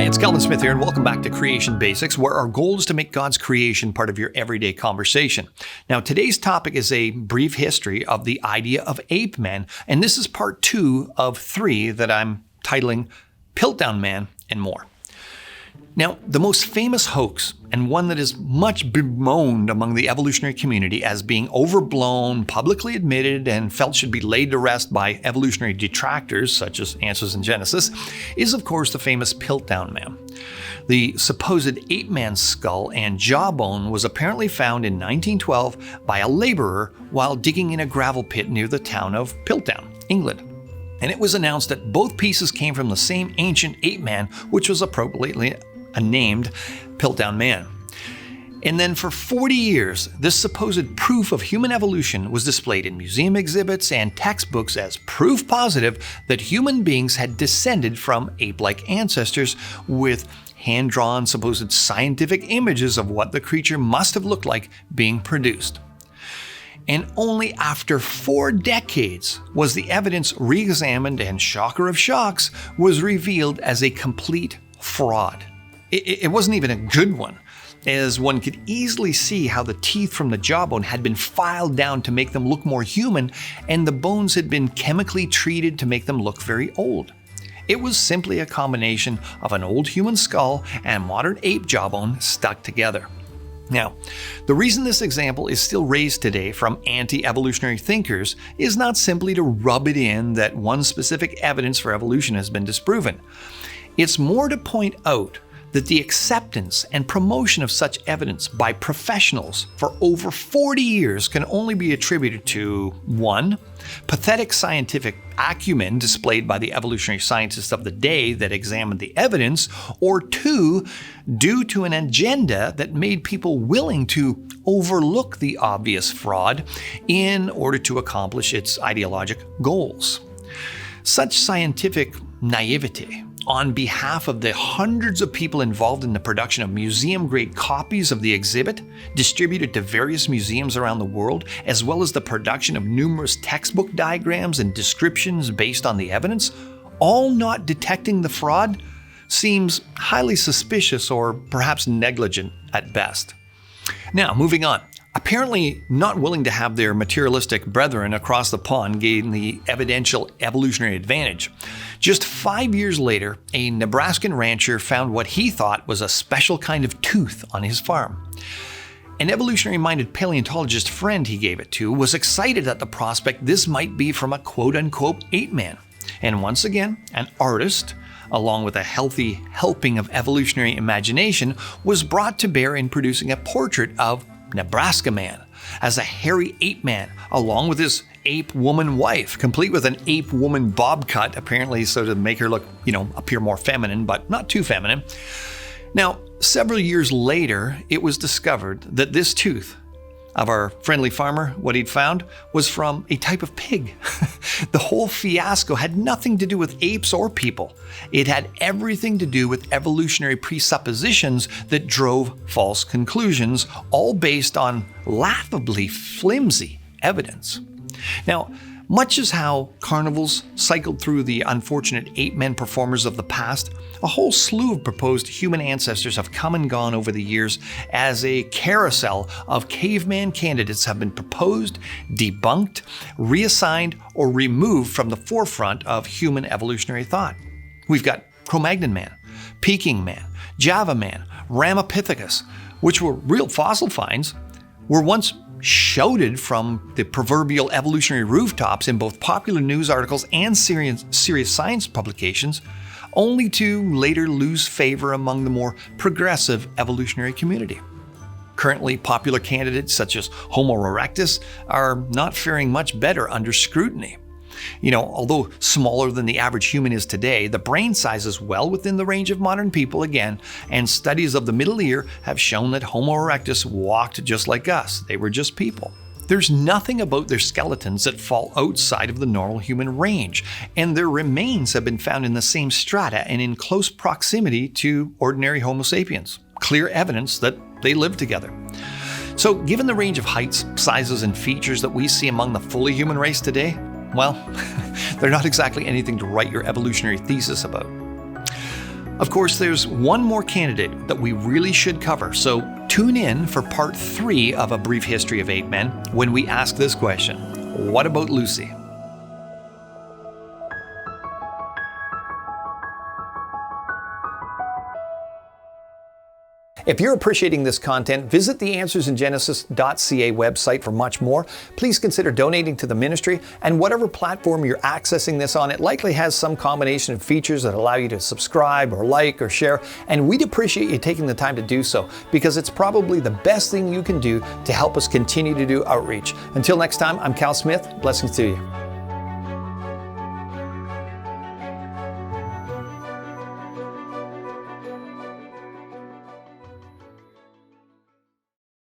it's Calvin Smith here, and welcome back to Creation Basics, where our goal is to make God's creation part of your everyday conversation. Now, today's topic is a brief history of the idea of Ape-men, and this is part 2 of 3 that I'm titling Piltdown Man and More. Now, the most famous hoax, and one that is much bemoaned among the evolutionary community as being overblown, publicly admitted, and felt should be laid to rest by evolutionary detractors such as Answers in Genesis, is of course the famous Piltdown Man. The supposed ape-man skull and jawbone was apparently found in 1912 by a laborer while digging in a gravel pit near the town of Piltdown, England. And it was announced that both pieces came from the same ancient ape-man, which was appropriately named Piltdown Man. And then for 40 years, this supposed proof of human evolution was displayed in museum exhibits and textbooks as proof positive that human beings had descended from ape-like ancestors, with hand-drawn supposed scientific images of what the creature must have looked like being produced. And only after 4 decades was the evidence re-examined, and shocker of shocks, was revealed as a complete fraud. It wasn't even a good one, as one could easily see how the teeth from the jawbone had been filed down to make them look more human, and the bones had been chemically treated to make them look very old. It was simply a combination of an old human skull and modern ape jawbone stuck together. Now, the reason this example is still raised today from anti-evolutionary thinkers is not simply to rub it in that one specific evidence for evolution has been disproven. It's more to point out that the acceptance and promotion of such evidence by professionals for over 40 years can only be attributed to 1. Pathetic scientific acumen displayed by the evolutionary scientists of the day that examined the evidence, or 2. Due to an agenda that made people willing to overlook the obvious fraud in order to accomplish its ideologic goals. Such scientific naivety on behalf of the hundreds of people involved in the production of museum-grade copies of the exhibit, distributed to various museums around the world, as well as the production of numerous textbook diagrams and descriptions based on the evidence, all not detecting the fraud, seems highly suspicious or perhaps negligent at best. Now, moving on. Apparently not willing to have their materialistic brethren across the pond gain the evidential evolutionary advantage, just 5 years later, a Nebraskan rancher found what he thought was a special kind of tooth on his farm. An evolutionary-minded paleontologist friend he gave it to was excited at the prospect this might be from a quote-unquote ape-man. And once again, an artist, along with a healthy helping of evolutionary imagination, was brought to bear in producing a portrait of Nebraska Man as a hairy ape man, along with his ape woman wife, complete with an ape woman bob cut, apparently so to make her look, appear more feminine, but not too feminine. Now, several years later, it was discovered that this tooth of our friendly farmer, what he'd found, was from a type of pig. The whole fiasco had nothing to do with apes or people. It had everything to do with evolutionary presuppositions that drove false conclusions, all based on laughably flimsy evidence. Now, much as how carnivals cycled through the unfortunate ape-men performers of the past, a whole slew of proposed human ancestors have come and gone over the years as a carousel of caveman candidates have been proposed, debunked, reassigned, or removed from the forefront of human evolutionary thought. We've got Cro-Magnon Man, Peking Man, Java Man, Ramapithecus, which were real fossil finds, were once shouted from the proverbial evolutionary rooftops in both popular news articles and serious science publications, only to later lose favor among the more progressive evolutionary community. Currently, popular candidates such as Homo Erectus are not faring much better under scrutiny. Although smaller than the average human is today, the brain size is well within the range of modern people again, and studies of the middle ear have shown that Homo Erectus walked just like us. They were just people. There's nothing about their skeletons that fall outside of the normal human range, and their remains have been found in the same strata and in close proximity to ordinary Homo sapiens. Clear evidence that they lived together. So, given the range of heights, sizes, and features that we see among the fully human race today, well, they're not exactly anything to write your evolutionary thesis about. Of course, there's one more candidate that we really should cover, so tune in for part 3 of A Brief History of Ape-men when we ask this question: what about Lucy? If you're appreciating this content, visit the answersingenesis.ca website for much more. Please consider donating to the ministry, and whatever platform you're accessing this on, it likely has some combination of features that allow you to subscribe or like or share, and we'd appreciate you taking the time to do so, because it's probably the best thing you can do to help us continue to do outreach. Until next time, I'm Cal Smith. Blessings to you.